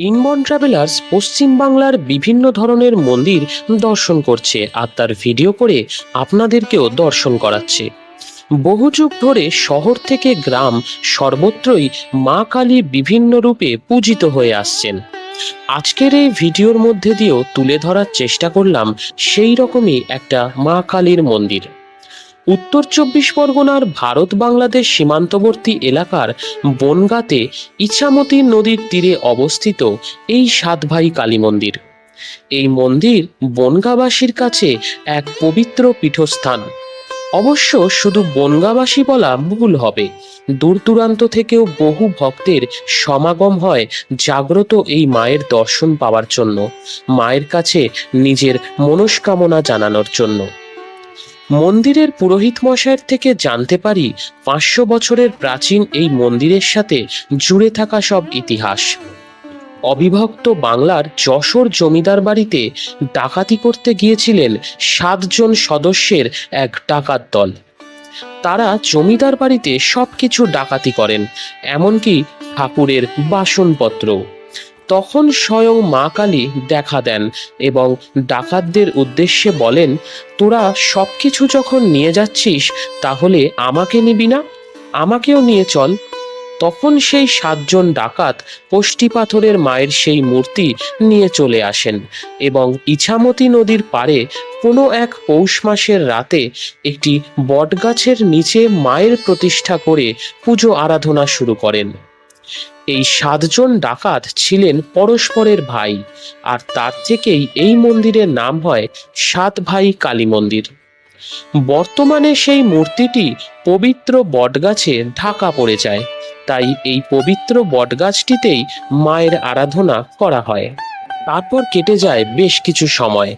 ইনবন travellers পশ্চিম বাংলার বিভিন্ন ধরনের মন্দির দর্শন করছে আর তার ভিডিও করে আপনাদেরকেও দর্শন করাচ্ছে। বহু যুগ ধরে শহর থেকে গ্রাম সর্বত্রই মা কালী বিভিন্ন রূপে পূজিত হয়ে আসছেন। আজকের এই ভিডিওর মধ্যে দিয়েও তুলে ধরার চেষ্টা করলাম সেই রকমই একটা মা কালীর মন্দির। উত্তর চব্বিশ পরগনার ভারত বাংলাদেশ সীমান্তবর্তী এলাকার বনগাঁতে ইছামতি নদীর তীরে অবস্থিত এই সাতভাই কালী মন্দির। এই মন্দির বনগাঁবাসীর কাছে এক পবিত্র পীঠস্থান। অবশ্য শুধু বনগাঁবাসী বলা ভুল হবে, দূর দূরান্ত থেকেও বহু ভক্তের সমাগম হয় জাগ্রত এই মায়ের দর্শন পাওয়ার জন্য, মায়ের কাছে নিজের মনস্কামনা জানানোর জন্য। মন্দিরের পুরোহিত মশাইয়ের থেকে জানতে পারি 500 বছরের প্রাচীন এই মন্দিরের সাথে জুড়ে থাকা সব ইতিহাস। অবিভক্ত বাংলার যশোর জমিদার বাড়িতে ডাকাতি করতে গিয়েছিলেন 7 জন সদস্যের এক ডাকাত দল। তারা জমিদার বাড়িতে সবকিছু ডাকাতি করেন, এমনকি ঠাকুরের বাসনপত্র। তখন স্বয়ং মা কালী দেখা দেন এবং ডাকাতদের উদ্দেশ্যে বলেন, তোরা সবকিছু যখন নিয়ে যাচ্ছিস তাহলে আমাকে নিবি না? আমাকেও নিয়ে চল। তখন সেই 7 জন ডাকাত কষ্টি পাথরের মায়ের সেই মূর্তি নিয়ে চলে আসেন এবং ইছামতি নদীর পাড়ে কোনো এক পৌষ মাসের রাতে একটি বটগাছের নিচে মায়ের প্রতিষ্ঠা করে পুজো আরাধনা শুরু করেন। এই 7 জন ডাকাত ছিলেন পরস্পরের ভাই, আর তার থেকেই এই মন্দিরের নাম হয় সাত ভাই কালী মন্দির। বর্তমানে সেই মূর্তিটি পবিত্র বটগাছে ঢাকা পড়ে যায়, তাই এই পবিত্র বটগাছটিতেই মায়ের আরাধনা করা হয়। তারপর কেটে যায় বেশ কিছু সময়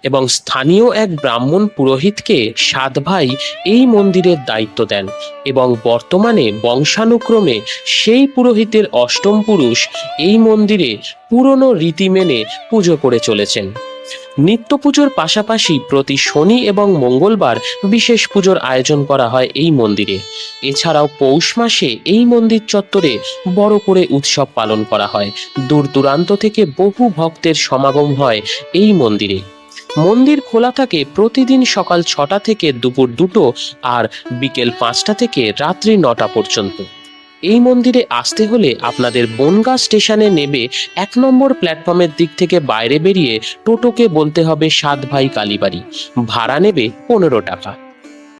এবং স্থানীয় এক ব্রাহ্মণ পুরোহিতকে 7 ভাই এই মন্দিরের দায়িত্ব দেন এবং বর্তমানে বংশানুক্রমে সেই পুরোহিতের 8ম পুরুষ এই মন্দিরে পুরনো রীতি মেনে পুজো করে চলেছেন। নিত্য পুজোর পাশাপাশি প্রতি শনি এবং মঙ্গলবার বিশেষ পুজোর আয়োজন করা হয় এই মন্দিরে। এছাড়াও পৌষ মাসে এই মন্দির চত্বরে বড় করে উৎসব পালন করা হয়। দূর দূরান্ত থেকে বহু ভক্তের সমাগম হয় এই মন্দিরে। মন্দির খোলা থাকে প্রতিদিন সকাল 6টা থেকে দুপুর 2টো আর বিকেল 5টা থেকে রাত্রি 9টা পর্যন্ত। এই মন্দিরে আসতে হলে আপনাদের বনগাঁ স্টেশনে নেবে 1 নম্বর প্ল্যাটফর্মের দিক থেকে বাইরে বেরিয়ে টোটোকে বলতে হবে সাত ভাই কালীবাড়ি। ভাড়া নেবে 15 টাকা।